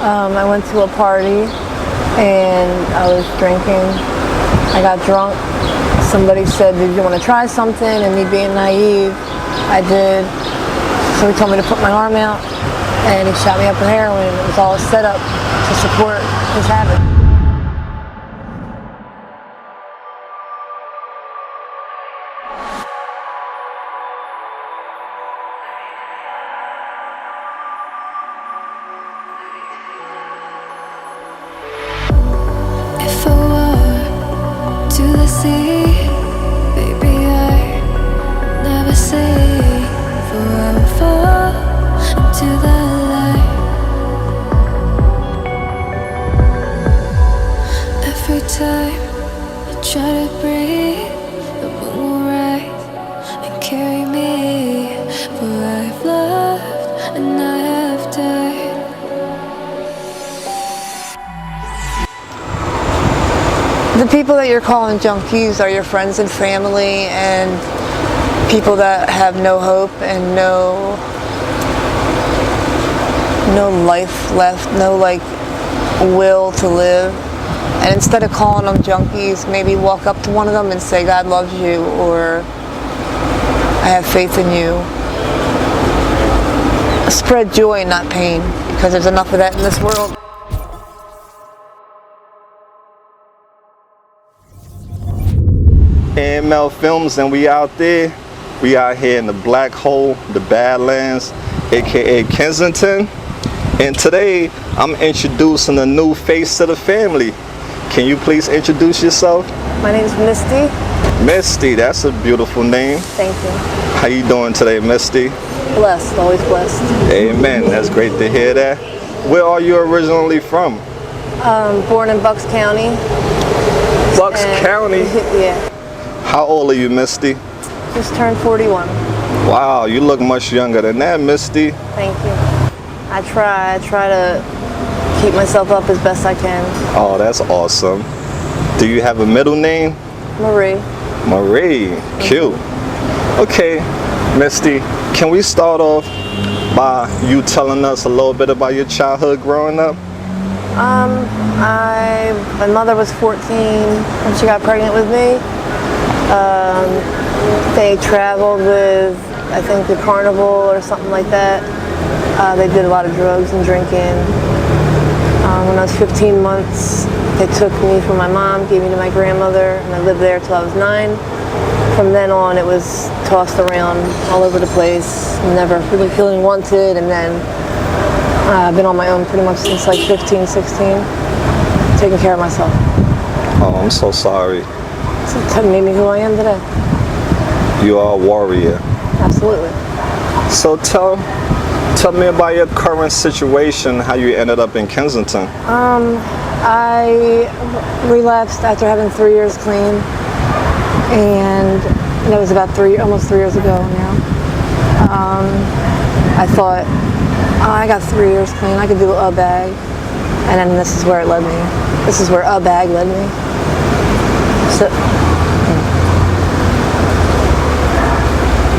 I went to a party and I was drinking. I got drunk. Somebody said, "Did you want to try something?" And me being naive, I did. So he told me to put my arm out and he shot me up with heroin. It was all set up to support his habit. If I walk to the sea, baby, I never say, for I will fall into the light. Every time I try to breathe, the moon will rise and carry me, for I have loved and I have died. The people that you're calling junkies are your friends and family and people that have no hope and no life left, no will to live. And instead of calling them junkies, maybe walk up to one of them and say, "God loves you," or "I have faith in you." Spread joy, not pain, because there's enough of that in this world. AML Films, and we out there. We out here in the black hole, the Badlands, aka Kensington. And today I'm introducing a new face to the family. Can you please introduce yourself? My name is Misty. Misty, that's a beautiful name. Thank you. How you doing today, Misty? Blessed, always blessed. Amen. That's great to hear that. Where are you originally from? Born in Bucks County. Bucks County? Yeah. How old are you, Misty? Just turned 41. Wow, you look much younger than that, Misty. Thank you. I try to keep myself up as best I can. Oh, that's awesome. Do you have a middle name? Marie. Marie, cute. Okay, Misty, can we start off by you telling us a little bit about your childhood growing up? My mother was 14 when she got pregnant with me. They traveled with, I think, the carnival or something like that. They did a lot of drugs and drinking. When I was 15 months, they took me from my mom, gave me to my grandmother, and I lived there till I was 9. From then on, it was tossed around all over the place, never really feeling wanted, and then I've been on my own pretty much since like 15, 16, taking care of myself. Oh, I'm so sorry. So it made me who I am today. You are a warrior. Absolutely. So tell me about your current situation, how you ended up in Kensington. I relapsed after having 3 years clean, and that was about almost 3 years ago now. I thought, oh, I got 3 years clean, I could do a bag, and then this is where it led me. This is where a bag led me. So,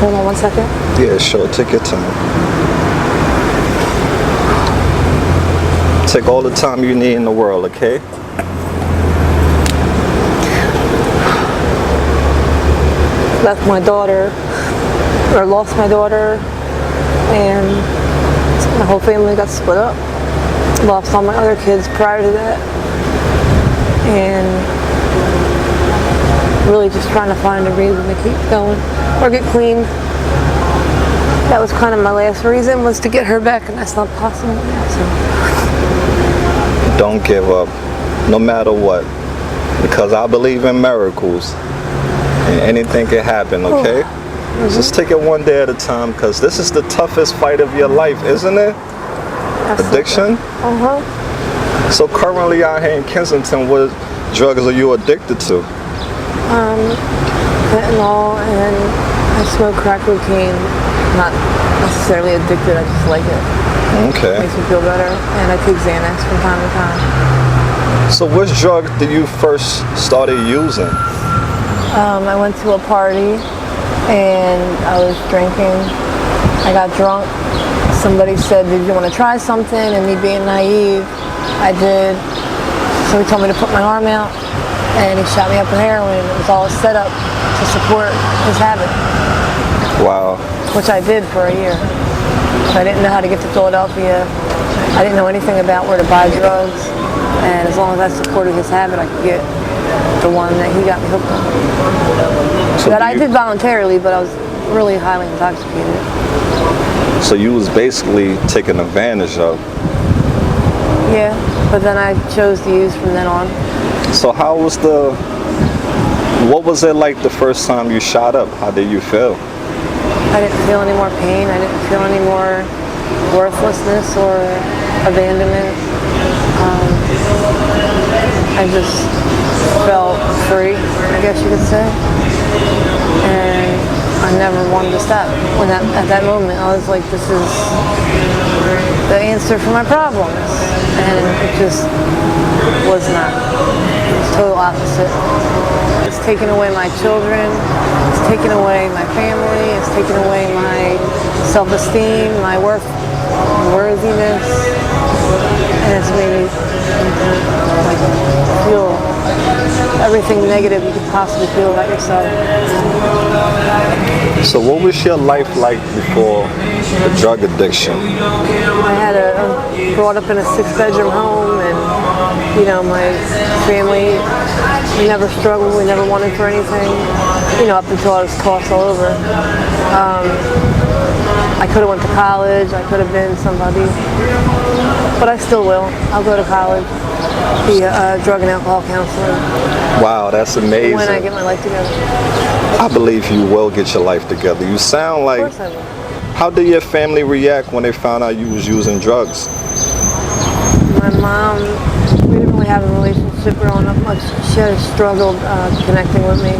hold on 1 second. Yeah, sure, take your time. Take all the time you need in the world, okay? Left my daughter, or lost my daughter, and my whole family got split up. Lost all my other kids prior to that, and really just trying to find a reason to keep going or get clean. That was kind of my last reason, was to get her back, and that's not possible now. So. Don't give up, no matter what, because I believe in miracles, and anything can happen, okay? Just take it one day at a time, because this is the toughest fight of your life, isn't it? Absolutely. Addiction? So currently out here in Kensington, what drugs are you addicted to? Fentanyl, and I smoke crack cocaine. Not necessarily addicted, I just like it. Okay. Makes me feel better, and I take Xanax from time to time. So which drug did you first started using? I went to a party and I was drinking. I got drunk. somebody said, did you want to try something? And me being naive, I did. So he told me to put my arm out, and he shot me up with heroin. It was all set up to support his habit. Wow. Which I did for a year. I didn't know how to get to Philadelphia. I didn't know anything about where to buy drugs. And as long as I supported his habit, I could get the one that he got me hooked on. So that I did voluntarily, but I was really highly intoxicated. So you was basically taken advantage of. Yeah, but then I chose to use from then on. So what was it like the first time you shot up? How did you feel? I didn't feel any more pain. I didn't feel any more worthlessness or abandonment. I just felt free, I guess you could say. And I never wanted to stop. At that moment, I was like, this is the answer for my problems. And it just was not. It was total opposite. It's taken away my children. It's taken away my family. It's taken away my self-esteem, my worthiness. And it's made me feel everything negative you could possibly feel about yourself. So what was your life like before the drug addiction? I had brought up in a 6-bedroom home, and my family, we never struggled, we never wanted for anything, up until I was tossed all over. I could have went to college, I could have been somebody, but I still will. I'll go to college, be a drug and alcohol counselor. Wow, that's amazing. When I get my life together. I believe you will get your life together. You sound like... Of course I will. How did your family react when they found out you was using drugs? My mom, we didn't really have a relationship growing up much. She had struggled connecting with me.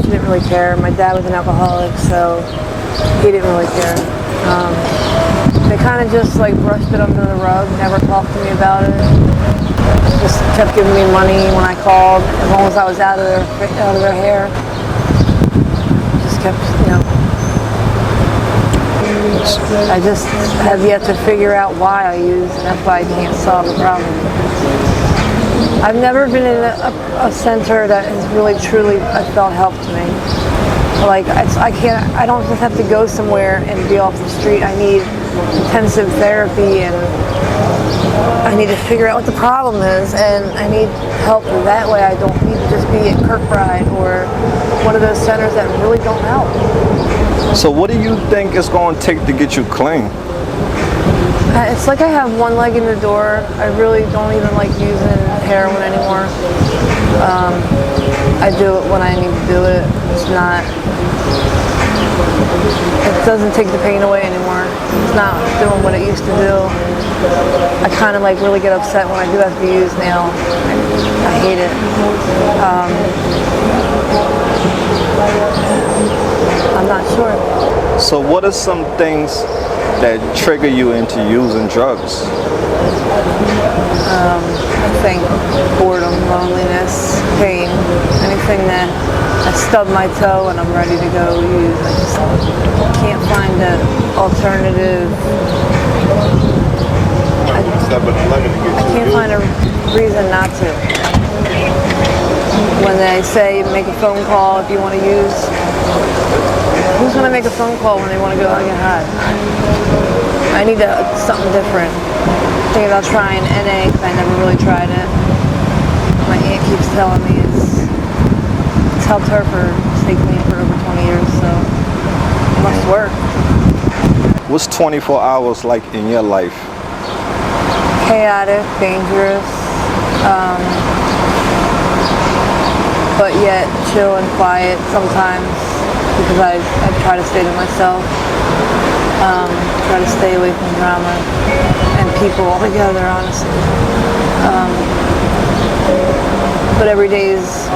She didn't really care. My dad was an alcoholic, so he didn't really care. They kind of just brushed it under the rug, never talked to me about it. Just kept giving me money when I called, as long as I was out of their hair. Just kept, I just have yet to figure out why I use, and that's why I can't solve the problem. I've never been in a center that has really truly felt help to me. I don't just have to go somewhere and be off the street. I need intensive therapy, and I need to figure out what the problem is, and I need help that way. I don't need to just be at Kirkbride or one of those centers that really don't help. So what do you think it's going to take to get you clean? It's like I have one leg in the door. I really don't even like using heroin anymore. I do it when I need to do it. It doesn't take the pain away anymore. It's not doing what it used to do. I kind of really get upset when I do have to use now. I hate it. I'm not sure. So what are some things that trigger you into using drugs? I think boredom, loneliness, pain, anything that I stub my toe and I'm ready to go use. I just can't find an alternative. I can't find a reason not to. When they say make a phone call if you want to use, who's going to make a phone call when they want to go out and get high? I need something different. Thinking about trying NA because I never really tried it. My aunt keeps telling me it's helped her stay clean for over 20 years, so it must work. What's 24 hours like in your life? Chaotic, dangerous, but yet chill and quiet sometimes because I try to stay to myself, try to stay away from drama and people altogether, honestly. But every day is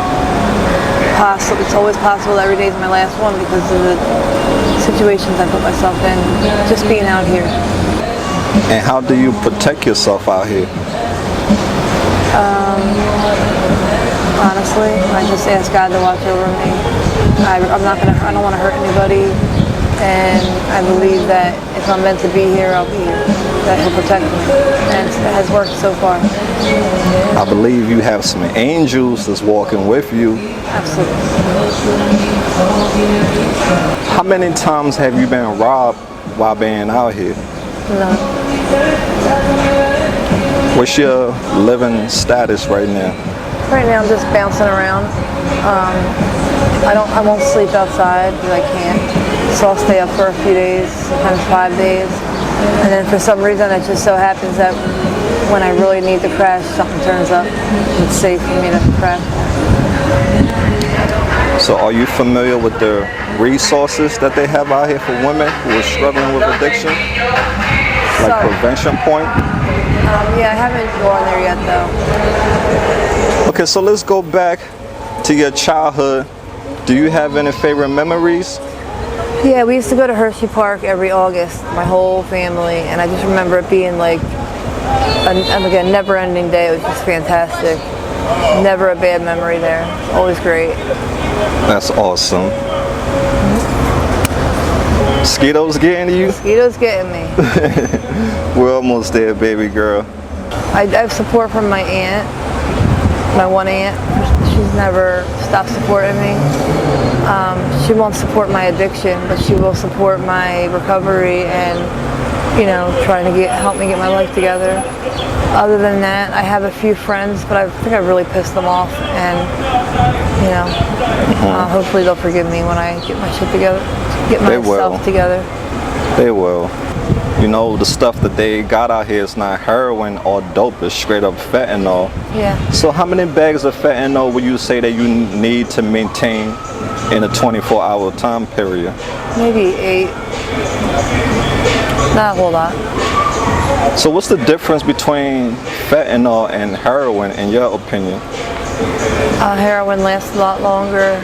possible. It's always possible that every day is my last one because of the situations I put myself in, just being out here. And how do you protect yourself out here? Honestly, I just ask God to watch over me. I don't want to hurt anybody. And I believe that if I'm meant to be here, I'll be here. That He'll protect me. And it has worked so far. I believe you have some angels that's walking with you. Absolutely. How many times have you been robbed while being out here? No. What's your living status right now? Right now I'm just bouncing around. I won't sleep outside because I can't. So I'll stay up for a few days, sometimes 5 days. And then for some reason it just so happens that when I really need to crash, something turns up. It's safe for me to crash. So are you familiar with the resources that they have out here for women who are struggling with addiction? Like Sorry. prevention point? Yeah, I haven't gone there yet though. Okay, so let's go back to your childhood. Do you have any favorite memories? Yeah, we used to go to Hershey Park every August, my whole family, and I just remember it being like a never-ending day. It was just fantastic. Never a bad memory there. Always great. That's awesome. Mosquitoes getting you? Mosquitoes getting me. We're almost there, baby girl. I have support from my aunt, my one aunt. She's never stopped supporting me. She won't support my addiction, but she will support my recovery and, trying to help me get my life together. Other than that, I have a few friends, but I think I really pissed them off, and hopefully they'll forgive me when I get my shit together, get myself together. They will. The stuff that they got out here is not heroin or dope, it's straight up fentanyl. Yeah. So how many bags of fentanyl would you say that you need to maintain in a 24-hour time period? Maybe 8. Not a whole lot. So what's the difference between fentanyl and heroin in your opinion? Heroin lasts a lot longer.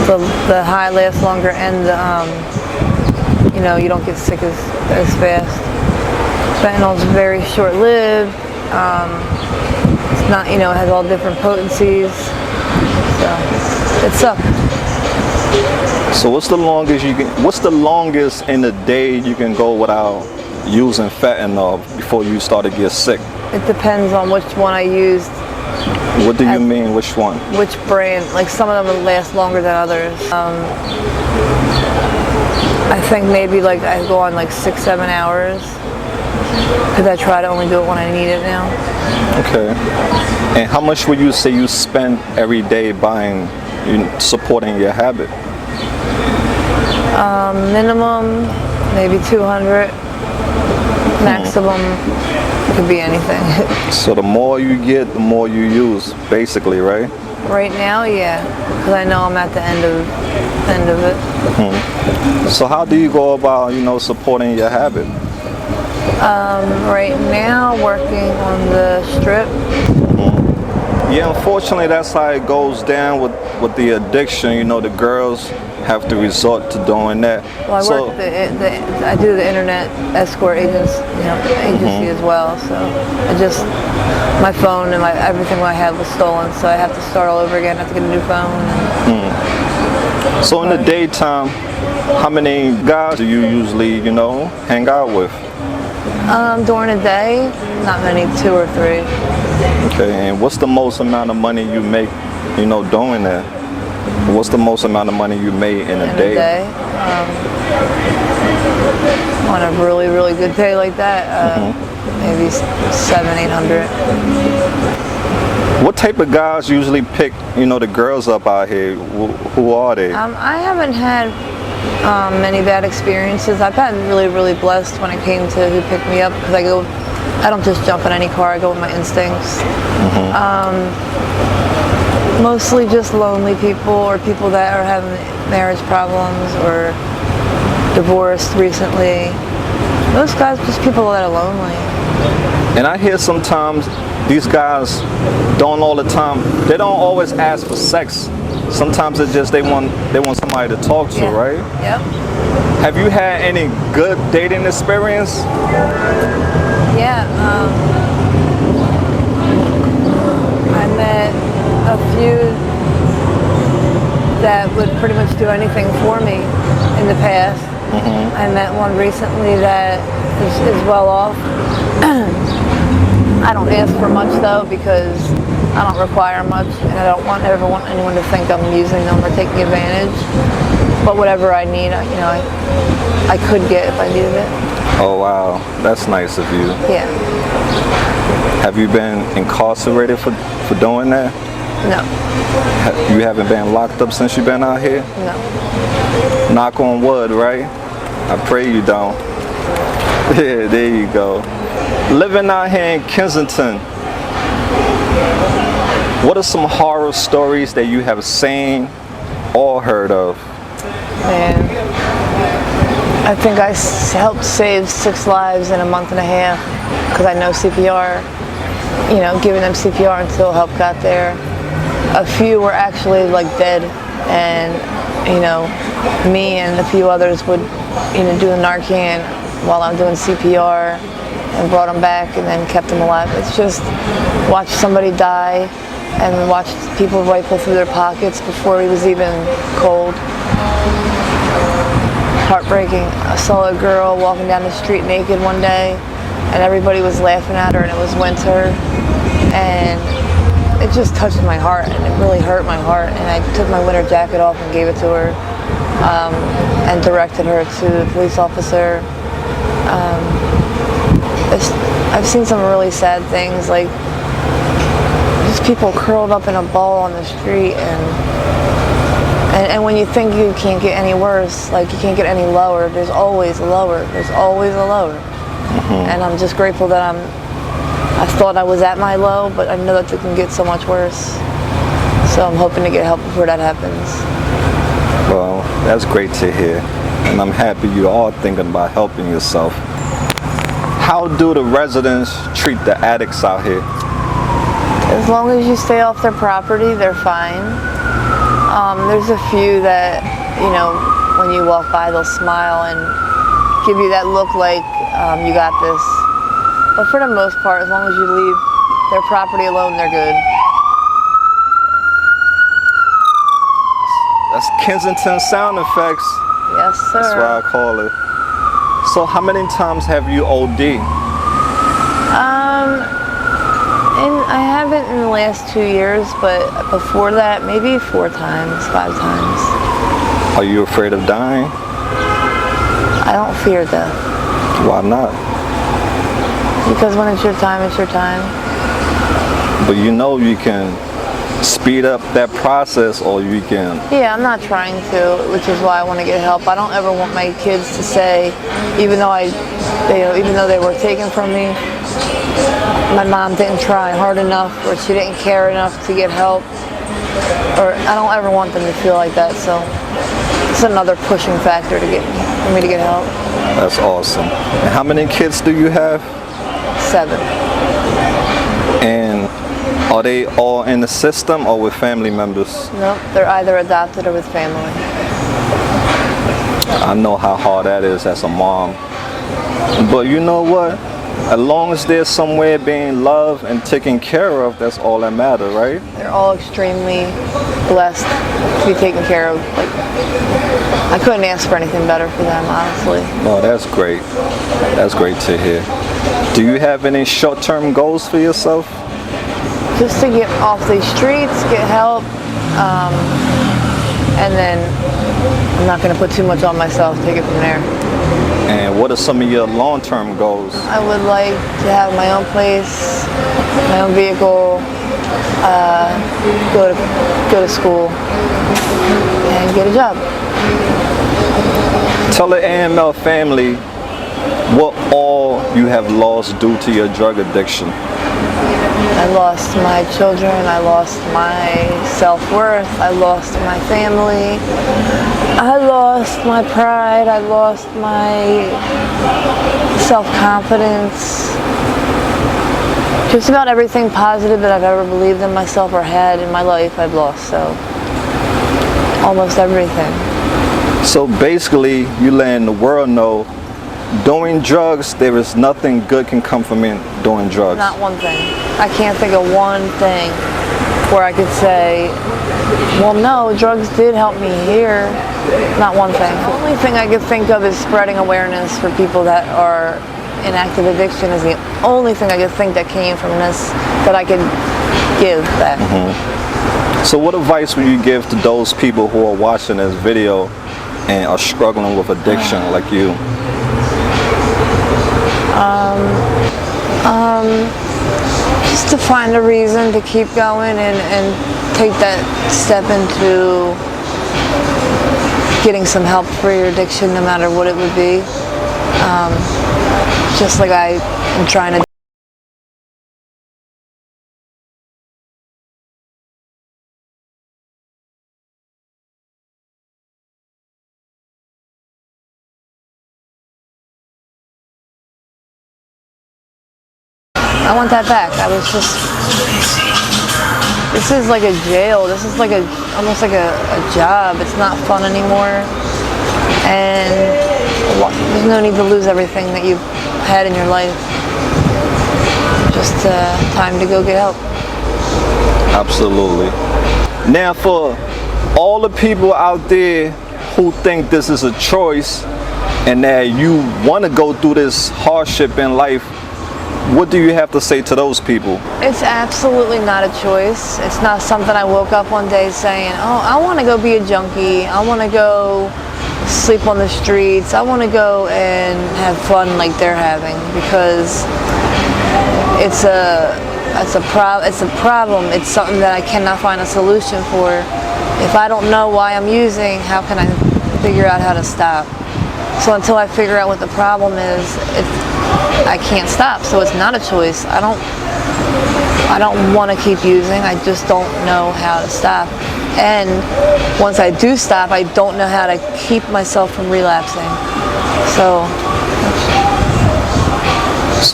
The high lasts longer, and you don't get sick as fast. Fentanyl is very short-lived. It's not, it has all different potencies. So it sucks. So what's the longest in a day you can go without using fentanyl before you start to get sick? It depends on which one I used. What do you mean, which one? Which brand? Like some of them will last longer than others. I think maybe I go on 6-7 hours because I try to only do it when I need it now. Okay. And how much would you say you spend every day supporting your habit? Minimum, maybe 200. Maximum could be anything. So the more you get, the more you use, basically, right? Right now, yeah, because I know I'm at the end of it. Mm-hmm. So how do you go about, supporting your habit? Right now, working on the strip. Mm-hmm. Yeah, unfortunately, that's how it goes down with the addiction. The girls have to resort to doing that. Well, I do the internet escort agency as well. So my phone and everything I had was stolen, so I have to start all over again. I have to get a new phone. So in the daytime, how many guys do you usually, hang out with? During the day, not many, 2 or 3. Okay, and what's the most amount of money you make, doing that? What's the most amount of money you made in a day? On a really, really good day like that, maybe 700-800. What type of guys usually pick, the girls up out here? Who are they? I haven't had many bad experiences. I've been really, really blessed when it came to who picked me up because I don't just jump in any car. I go with my instincts. Mostly just lonely people or people that are having marriage problems or divorced recently. Most guys, just people that are lonely. And I hear sometimes these guys don't they don't always ask for sex. Sometimes it's just they want somebody to talk to, right? Yep. Have you had any good dating experience? Yeah. I met a few that would pretty much do anything for me in the past. I met one recently that is well off. I don't ask for much though, because I don't require much, and I don't ever want anyone to think I'm using them or taking advantage. But whatever I need, I could get if I needed it. Oh wow, that's nice of you. Yeah. Have you been incarcerated for doing that? No. You haven't been locked up since you've been out here? No. Knock on wood, right? I pray you don't. Yeah, there you go. Living out here in Kensington, what are some horror stories that you have seen or heard of? Man, I think I helped save 6 lives in a month and a half because I know CPR. You know, giving them CPR until help got there. A few were actually like dead, and you know, me and a few others would, you know, do a Narcan while I'm doing CPR and brought them back and then kept them alive. It's just watch somebody die and watch people rifle through their pockets before he was even cold. Heartbreaking. I saw a girl walking down the street naked one day, and everybody was laughing at her, and it was winter, and it just touched my heart, and it really hurt my heart, and I took my winter jacket off and gave it to her, and directed her to the police officer. I've seen some really sad things, like just people curled up in a ball on the street, and when you think you can't get any worse, like you can't get any lower, there's always a lower. There's always a lower. And I'm just grateful that I thought I was at my low, but I know that it can get so much worse. So I'm hoping to get help before that happens. Well, that's great to hear. And I'm happy you are thinking about helping yourself. How do the residents treat the addicts out here? As long as you stay off their property, they're fine. There's a few that, you know, when you walk by, they'll smile and give you that look like you got this. But for the most part, as long as you leave their property alone, they're good. That's Kensington sound effects. Yes, sir. That's why I call it. So how many times have you OD? I haven't in the last 2 years, but before that, maybe 4 times, 5 times. Are you afraid of dying? I don't fear death. Why not? Because when it's your time, it's your time. But you know you can speed up that process, or you can... Yeah, I'm not trying to, which is why I want to get help. I don't ever want my kids to say, even though they were taken from me, my mom didn't try hard enough, or she didn't care enough to get help. Or I don't ever want them to feel like that. So it's another pushing factor for me to get help. That's awesome. And how many kids do you have? 7. And are they all in the system or with family members? Nope, they're either adopted or with family. I know how hard that is as a mom. But you know what? As long as there's somewhere being loved and taken care of, that's all that matters, right? They're all extremely blessed to be taken care of. Like, I couldn't ask for anything better for them, honestly. Oh, that's great. That's great to hear. Do you have any short-term goals for yourself? Just to get off these streets, get help, and then I'm not going to put too much on myself, take it from there. And what are some of your long-term goals? I would like to have my own place, my own vehicle, go to school, and get a job. Tell the AML family what all you have lost due to your drug addiction. I lost my children, I lost my self-worth, I lost my family, I lost my pride, I lost my self-confidence. Just about everything positive that I've ever believed in myself or had in my life, I've lost, so almost everything. So basically, you letting the world know doing drugs, there is nothing good can come from doing drugs. Not one thing. I can't think of one thing where I could say Well, no, drugs did help me here. Not one thing. The only thing I could think of is spreading awareness for people that are in active addiction is the only thing I could think that came from this that I could give that. So what advice would you give to those people who are watching this video and are struggling with addiction like you? Just to find a reason to keep going and take that step into getting some help for your addiction, no matter what it would be. Just like I am trying to. I want that back. This is like a jail. This is like almost like a job. It's not fun anymore. And there's no need to lose everything that you've had in your life. Just time to go get help. Absolutely. Now for all the people out there who think this is a choice and that you want to go through this hardship in life, what do you have to say to those people? It's absolutely not a choice. It's not something I woke up one day saying, oh, I want to go be a junkie. I want to go sleep on the streets. I want to go and have fun like they're having, because it's a problem. It's something that I cannot find a solution for. If I don't know why I'm using, how can I figure out how to stop? So until I figure out what the problem is, I can't stop. So it's not a choice. I don't want to keep using. I just don't know how to stop. And once I do stop, I don't know how to keep myself from relapsing. So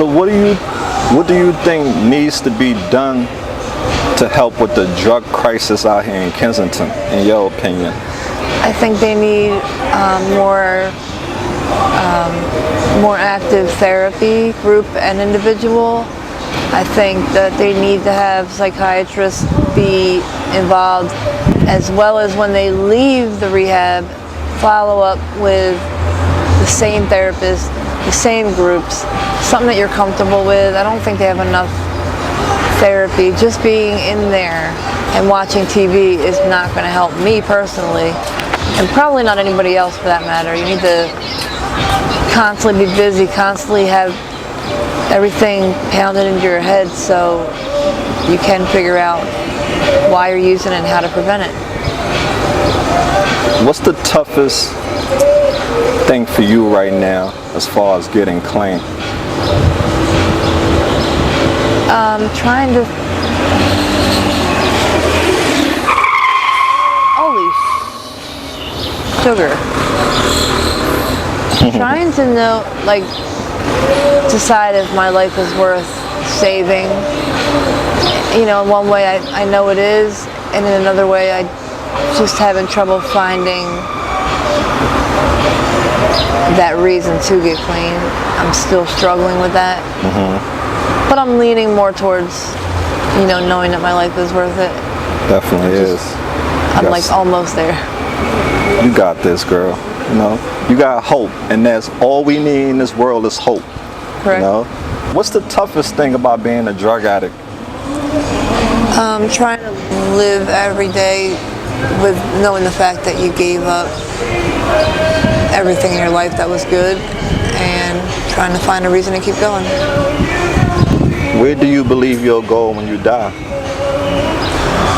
what do you think needs to be done to help with the drug crisis out here in Kensington, in your opinion? I think they need more active therapy, group and individual. I think that they need to have psychiatrists be involved, as well as when they leave the rehab, follow up with the same therapist, the same groups, something that you're comfortable with. I don't think they have enough therapy. Just being in there and watching TV is not going to help me personally, and probably not anybody else for that matter. You need to constantly be busy, constantly have everything pounded into your head so you can figure out why you're using it and how to prevent it. What's the toughest thing for you right now as far as getting clean? Trying to... Holy sugar. Trying to know, like, decide if my life is worth saving. You know, in one way I know it is, and in another way I just having trouble finding that reason to get clean. I'm still struggling with that. But I'm leaning more towards, you know, knowing that my life is worth it. Definitely is. I'm like almost there. You got this, girl. You know, you got hope, and that's all we need in this world is hope. Correct. You know, what's the toughest thing about being a drug addict? Trying to live every day with knowing the fact that you gave up everything in your life that was good, and trying to find a reason to keep going. Where do you believe you'll go when you die?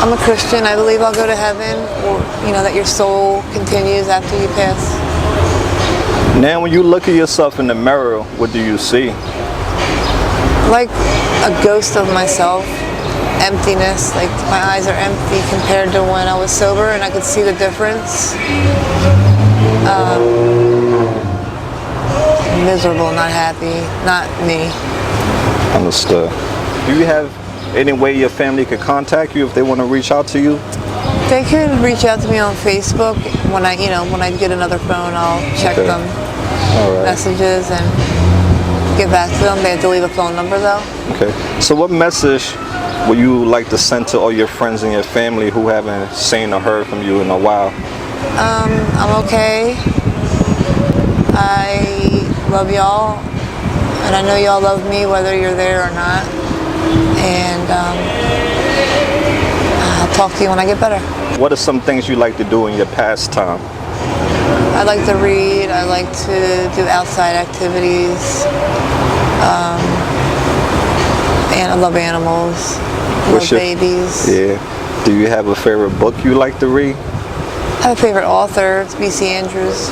I'm a Christian. I believe I'll go to heaven, or, you know, that your soul continues after you pass. Now when you look at yourself in the mirror, what do you see? Like a ghost of myself. Emptiness. Like my eyes are empty compared to when I was sober, and I could see the difference. Miserable, not happy, not me. Understood. Do you have any way your family could contact you if they want to reach out to you? They could reach out to me on Facebook. When I get another phone, I'll check them. All right. Messages, and get back to them. They have to leave a phone number though. Okay. So what message would you like to send to all your friends and your family who haven't seen or heard from you in a while? I'm okay. I love y'all, and I know y'all love me whether you're there or not. And I'll talk to you when I get better. What are some things you like to do in your pastime? I like to read. I like to do outside activities. And I love animals. Love babies. Yeah. Do you have a favorite book you like to read? I have a favorite author. It's B.C. Andrews.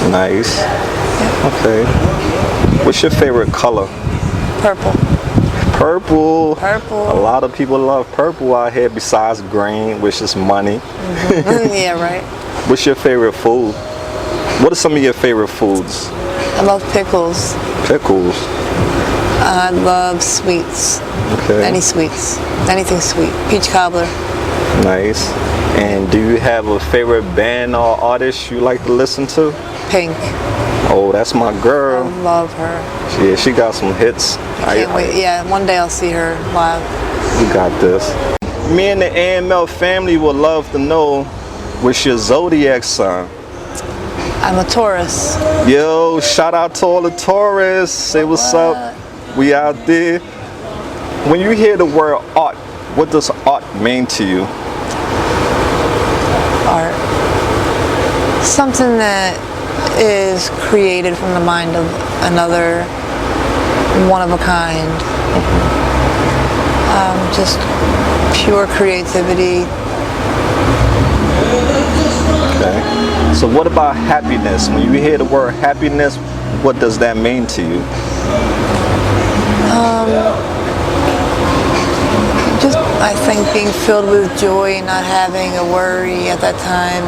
Nice. Yeah. Okay. What's your favorite color? Purple. Purple. Purple. A lot of people love purple out here besides green, which is money. Yeah, right. What's your favorite food? What are some of your favorite foods? I love pickles. Pickles. I love sweets. Okay. Any sweets. Anything sweet. Peach cobbler. Nice. And do you have a favorite band or artist you like to listen to? Pink. Oh, that's my girl. I love her. Yeah, she got some hits. I can't wait. Yeah, one day I'll see her live. You got this. Me and the AML family would love to know what's your zodiac sign. I'm a Taurus. Yo, shout out to all the Taurus. Say what's up. We out there. When you hear the word art, what does art mean to you? Art. Something that is created from the mind of another, one of a kind. Just pure creativity. Okay. So what about happiness? When you hear the word happiness, what does that mean to you? Just, I think, being filled with joy, not having a worry at that time.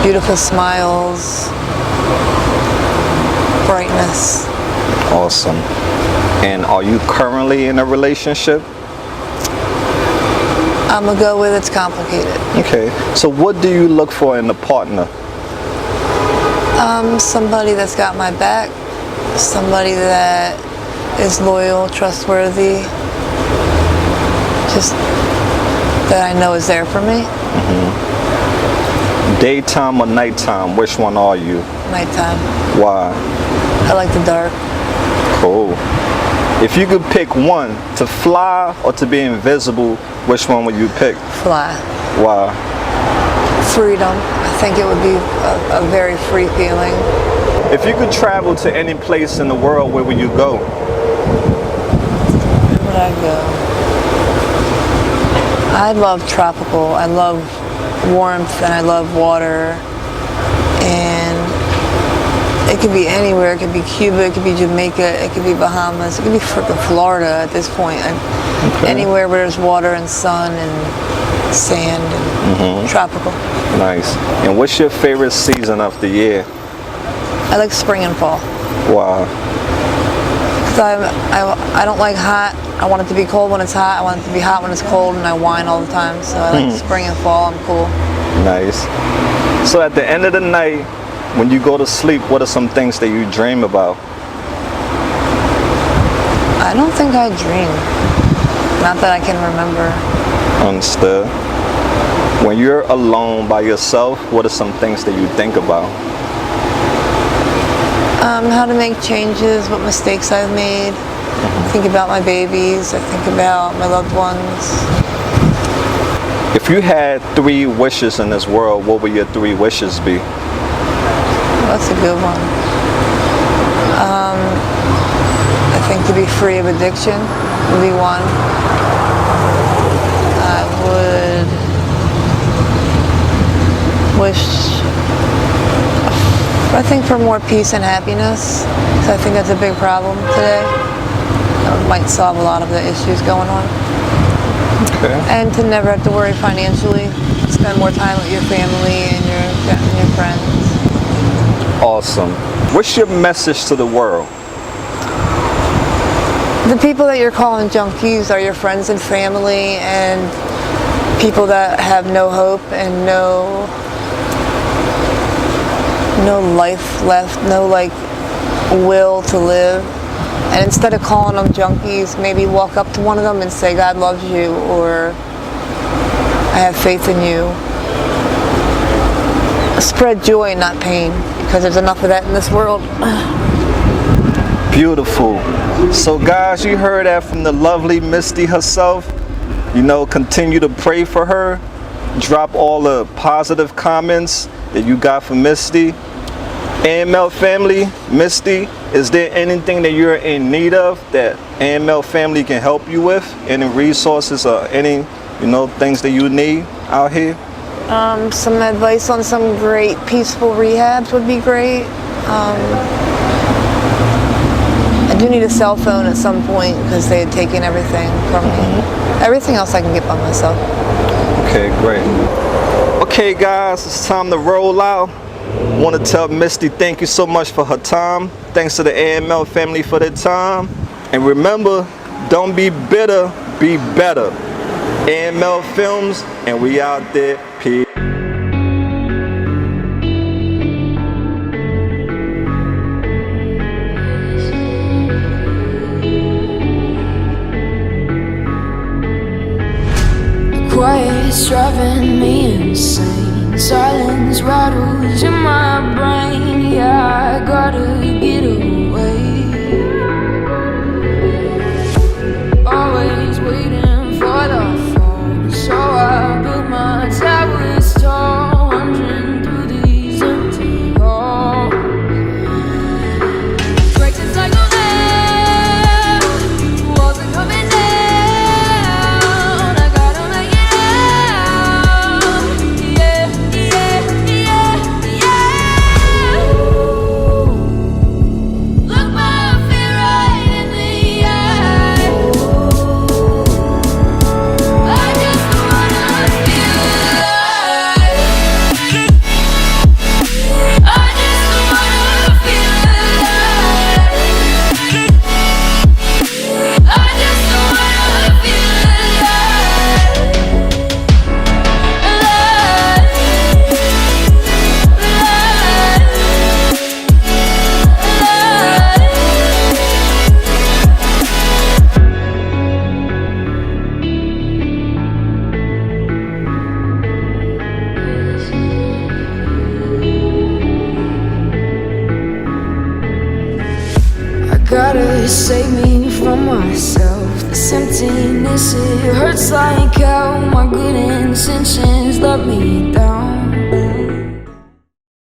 Beautiful smiles. Brightness. Awesome. And are you currently in a relationship? I'm gonna go with it's complicated. Okay. So what do you look for in a partner? Somebody that's got my back. Somebody that is loyal, trustworthy. Just that I know is there for me. Daytime or nighttime? Which one are you? Nighttime. Why? I like the dark. Cool. If you could pick one, to fly or to be invisible, which one would you pick? Fly. Why? Freedom. I think it would be a very free feeling. If you could travel to any place in the world, where would you go? Where would I go? I love tropical. I love warmth and I love water. And it could be anywhere. It could be Cuba, it could be Jamaica, it could be Bahamas, it could be freaking Florida at this point. Okay. Anywhere where there's water and sun and sand and tropical. Nice. And what's your favorite season of the year? I like spring and fall. Why? Because I don't like hot. I want it to be cold when it's hot. I want it to be hot when it's cold, and I whine all the time. So I like spring and fall. I'm cool. Nice. So at the end of the night, when you go to sleep, what are some things that you dream about? I don't think I dream. Not that I can remember. Understood. When you're alone by yourself, what are some things that you think about? How to make changes, what mistakes I've made. I think about my babies. I think about my loved ones. If you had 3 wishes in this world, what would your 3 wishes be? That's a good one. I think to be free of addiction would be one. I would wish, I think, for more peace and happiness, because I think that's a big problem today. It might solve a lot of the issues going on. Okay. And to never have to worry financially. Spend more time with your family and your friends. Awesome. What's your message to the world? The people that you're calling junkies are your friends and family, and people that have no hope and no life left, no will to live. And instead of calling them junkies, maybe walk up to one of them and say, God loves you, or I have faith in you. Spread joy, not pain, because there's enough of that in this world. Beautiful. So guys, you heard that from the lovely Misty herself. You know, continue to pray for her. Drop all the positive comments that you got from Misty. AML family, Misty, is there anything that you're in need of that AML family can help you with? Any resources or any, you know, things that you need out here? Some advice on some great peaceful rehabs would be great. I do need a cell phone at some point because they had taken everything from me. Everything else I can get by myself. Okay, great. Okay guys, it's time to roll out. I want to tell Misty thank you so much for her time. Thanks to the AML family for their time. And remember, don't be bitter, be better. AML Films, and we out there. Peace. Quiet is driving me insane. Silence rattles in my brain. Yeah, I gotta get away. Always waiting for the phone, so I built my towers tall, wandering through these empty halls. Breaks the cycle down, walls are coming down. I gotta make it out. Yeah, yeah, yeah, yeah. Look my fear right in the eye. I just wanna feel alive. I just wanna feel alive. I just wanna feel I gotta save me from myself. This emptiness, it hurts like hell. My good intentions let me down.